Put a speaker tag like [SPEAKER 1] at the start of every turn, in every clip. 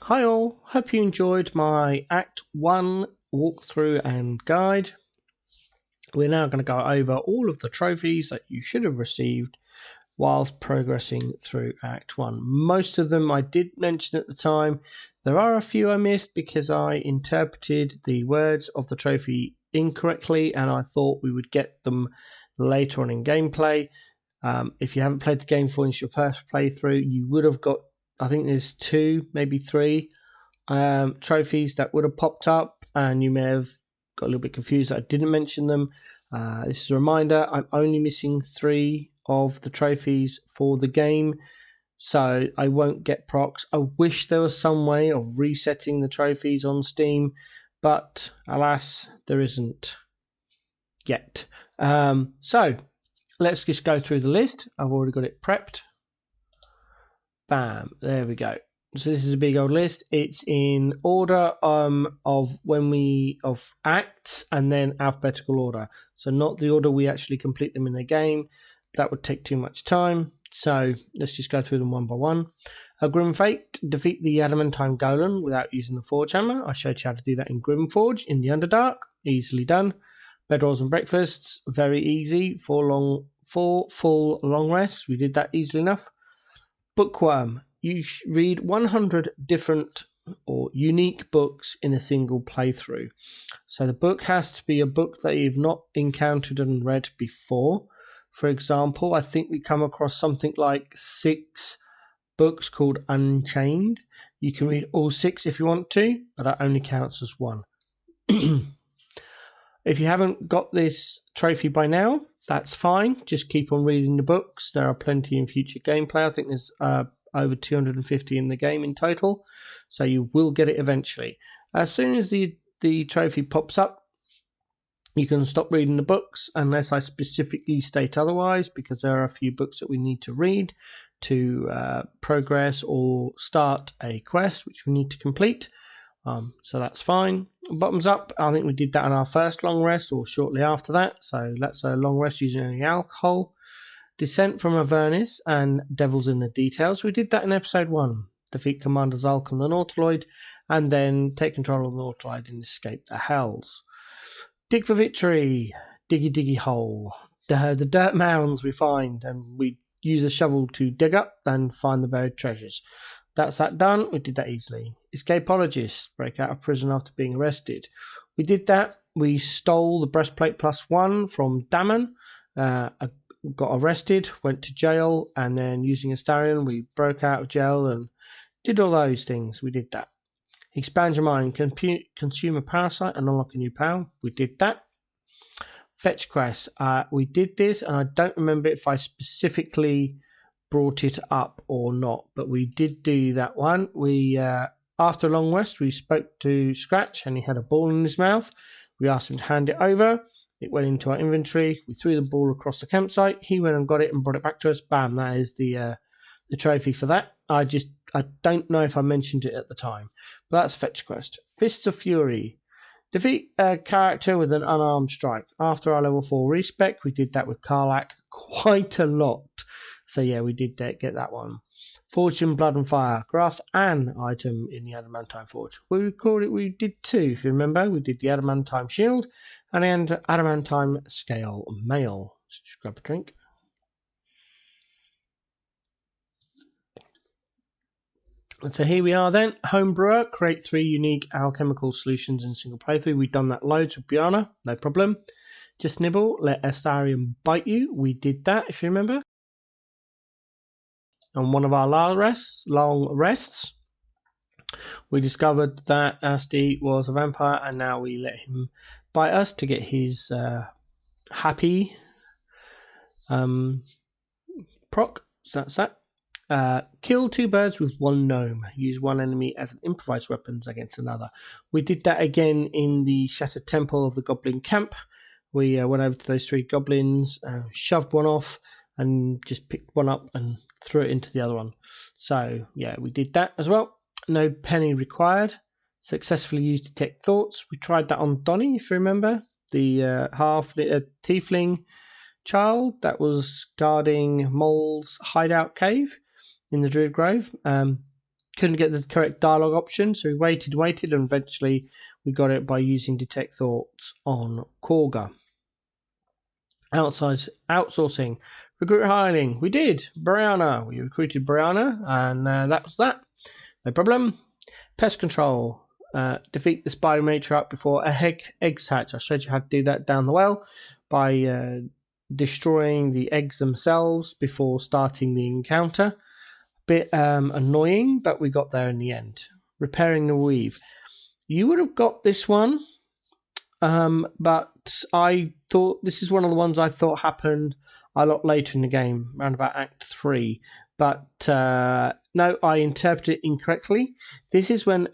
[SPEAKER 1] Hi all, hope you enjoyed my Act 1 walkthrough and guide. We're now going to go over all of the trophies that you should have received whilst progressing through Act 1. Most of them I did mention at the time. There are a few I missed because I interpreted the words of the trophy incorrectly and I thought we would get them later on in gameplay. If you haven't played the game for your first playthrough, you would have got, I think there's 2, maybe 3 trophies that would have popped up, and you may have got a little bit confused that I didn't mention them. This is a reminder, I'm only missing 3 of the trophies for the game, so I won't get procs. I wish there was some way of resetting the trophies on Steam, but alas, there isn't yet. So let's just go through the list. I've already got it prepped. Bam, there we go. So this is a big old list. It's in order of acts and then alphabetical order. So not the order we actually complete them in the game. That would take too much time. So let's just go through them one by one. Grim Fate, defeat the Adamantine Golem without using the Forge Hammer. I showed you how to do that in Grimforge in the Underdark. Easily done. Bed rolls and breakfasts, very easy. 4 full long rests. We did that easily enough. Bookworm, you read 100 different or unique books in a single playthrough. So the book has to be a book that you've not encountered and read before. For example, I think we come across something like 6 books called Unchained. You can read all 6 if you want to, but that only counts as 1. If you haven't got this trophy by now, that's fine. Just keep on reading the books. There are plenty in future gameplay. I think there's over 250 in the game in total, so you will get it eventually. As soon as the trophy pops up, you can stop reading the books unless I specifically state otherwise, because there are a few books that we need to read to progress or start a quest which we need to complete. So that's fine. Bottoms up, I think we did that on our first long rest or shortly after that. So that's a long rest using alcohol. Descent from Avernus and Devils in the Details. We did that in episode 1. Defeat Commander Zulk and the Nautiloid, and then take control of the Nautiloid and escape the Hells. Dig for Victory. Diggy diggy hole. The dirt mounds we find, and we use a shovel to dig up and find the buried treasures. That's that done. We did that easily. Escapologist, break out of prison after being arrested. We did that. We stole the breastplate +1 from Damon. Got arrested, went to jail, and then using Astarion, we broke out of jail and did all those things. We did that. Expand your mind, consume a parasite and unlock a new power. We did that. Fetch quest. We did this, and I don't remember if I specifically brought it up or not, but we did do that one. We after a long rest, we spoke to Scratch and he had a ball in his mouth. We asked him to hand it over. It went into our inventory. We threw the ball across the campsite. He went and got it and brought it back to us. Bam, that is the trophy for that. I don't know if I mentioned it at the time, but that's fetch quest. Fists of Fury. Defeat a character with an unarmed strike. After our level 4 respec, we did that with Karlak quite a lot. So yeah, we did get that one. Fortune, Blood and Fire. Graft an item in the Adamantine Forge. We did 2, if you remember. We did the Adamantine Shield and the Adamantine Scale Mail. Just grab a drink. So here we are then. Homebrewer, create 3 unique alchemical solutions in a single playthrough. We've done that loads with Biana, no problem. Just nibble, let Astarion bite you. We did that, if you remember. On one of our long rests, we discovered that Asti was a vampire, and now we let him bite us to get his happy proc. So that's that. Kill 2 birds with 1 gnome. Use 1 enemy as an improvised weapons against another. We did that again in the Shattered Temple of the Goblin Camp. We went over to those 3 goblins, shoved one off, and just picked one up and threw it into the other one. So yeah, we did that as well. No penny required. Successfully used Detect Thoughts. We tried that on Donnie, if you remember, the half tiefling child that was guarding Mole's hideout cave in the Druid Grove. couldn't get the correct dialogue option, so we waited, and eventually we got it by using Detect Thoughts on Korga. Outsourcing. Recruit hiring. We did. Brianna. We recruited Brianna, and that was that. No problem. Pest control. Defeat the spider matriarch before eggs hatch. I showed you how to do that down the well by destroying the eggs themselves before starting the encounter. Bit annoying, but we got there in the end. Repairing the weave. You would have got this one, but I thought this is one of the ones I thought happened a lot later in the game, around about Act 3. But no, I interpreted it incorrectly. This is when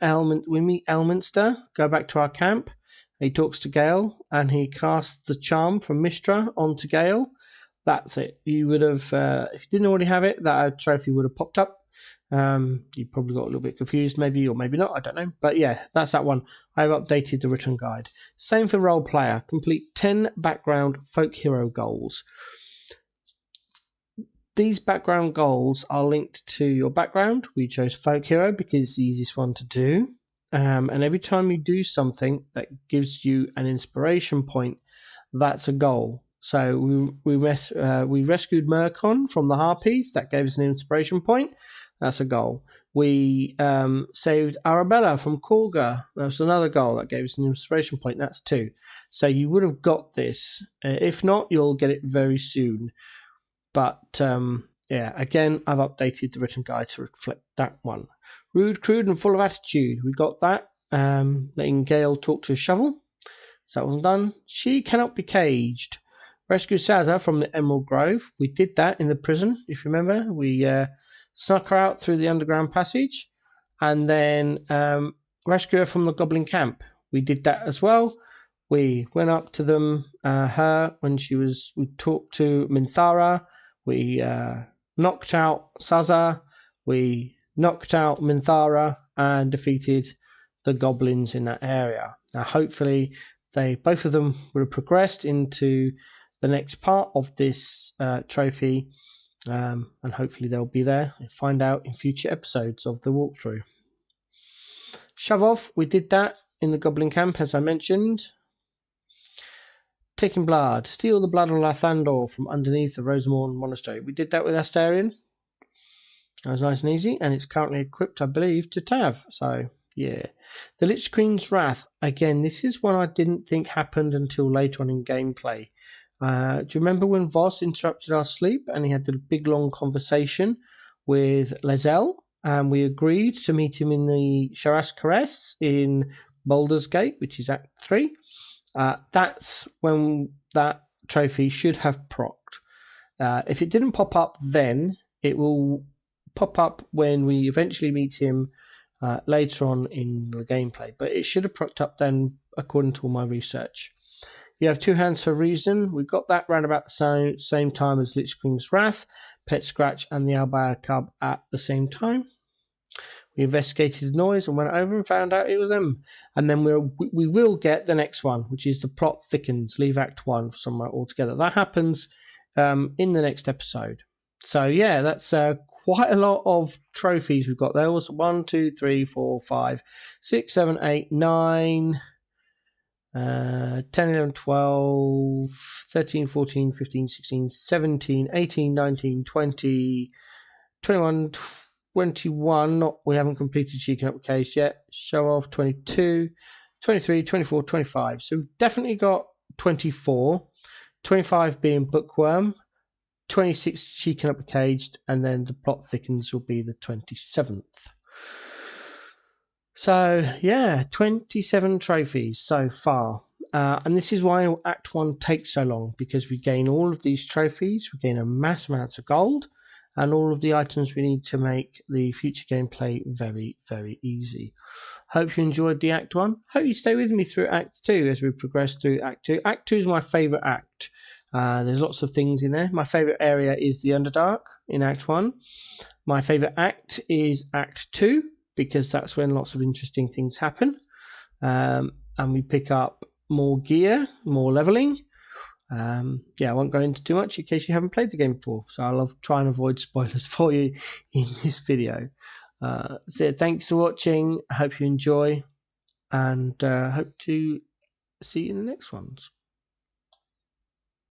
[SPEAKER 1] we meet Elminster, go back to our camp. He talks to Gale, and he casts the charm from Mistra onto Gale. That's it. You would have, if you didn't already have it, that trophy would have popped up. You probably got a little bit confused, maybe, or maybe not, I don't know. But yeah, that's that one. I've updated the written guide. Same for role player. Complete 10 background folk hero goals. These background goals are linked to your background. We chose folk hero because it's the easiest one to do. And every time you do something that gives you an inspiration point, that's a goal. So we rescued Murkon from the Harpies. That gave us an inspiration point. That's a goal. We saved Arabella from Korga. That's another goal. That gave us an inspiration point. That's 2. So you would have got this. If not, you'll get it very soon. But yeah, again, I've updated the written guide to reflect that one. Rude, crude, and full of attitude. We got that. Letting Gale talk to a shovel. So that wasn't done. She cannot be caged. Rescue Saza from the Emerald Grove. We did that in the prison, if you remember. We snuck her out through the underground passage, and then rescue her from the Goblin camp. We did that as well. We went up to them, her when we talked to Minthara. We knocked out Saza. We knocked out Minthara and defeated the goblins in that area. Now, hopefully, both of them would have progressed into the next part of this trophy, and hopefully they'll be there. We'll find out in future episodes of the walkthrough. Shove off. We did that in the Goblin camp, as I mentioned. Taking blood. Steal the blood of Lathandor from underneath the Rosemorn Monastery. We did that with Astarion. That was nice and easy, and it's currently equipped, I believe, to Tav. So, yeah. The Lich Queen's Wrath. Again, this is one I didn't think happened until later on in gameplay. Do you remember when Voss interrupted our sleep and he had the big long conversation with Lae'zel? And we agreed to meet him in the Sharas Caress in Baldur's Gate, which is Act 3. That's when that trophy should have procced. If it didn't pop up then, it will pop up when we eventually meet him later on in the gameplay. But it should have procced up then, according to all my research. You have 2 hands for reason. We got that round about the same time as Lich Queen's Wrath, Pet Scratch, and the Albire Cub at the same time. We investigated the noise and went over and found out it was them. And then we will get the next one, which is the plot thickens. Leave Act 1 somewhere altogether. That happens in the next episode. So yeah, that's quite a lot of trophies we've got. There was 1, 2, 3, 4, 5, 6, 7, 8, 9... 10, 11, 12, 13, 14, 15, 16, 17, 18, 19, 20, 21, 21. We haven't completed Shaking Up the Case yet. Show off 22, 23, 24, 25. So we've definitely got 24. 25 being Bookworm, 26 Shaking Up the Caged, and then the plot thickens will be the 27th. So, yeah, 27 trophies so far. And this is why Act 1 takes so long, because we gain all of these trophies, we gain a mass amount of gold, and all of the items we need to make the future gameplay very, very easy. Hope you enjoyed the Act 1. Hope you stay with me through Act 2 as we progress through Act 2. Act 2 is my favourite act. There's lots of things in there. My favourite area is the Underdark in Act 1. My favourite act is Act 2, because that's when lots of interesting things happen. And we pick up more gear, more leveling. Yeah, I won't go into too much in case you haven't played the game before, so I'll try and avoid spoilers for you in this video. So thanks for watching. I hope you enjoy, and hope to see you in the next ones.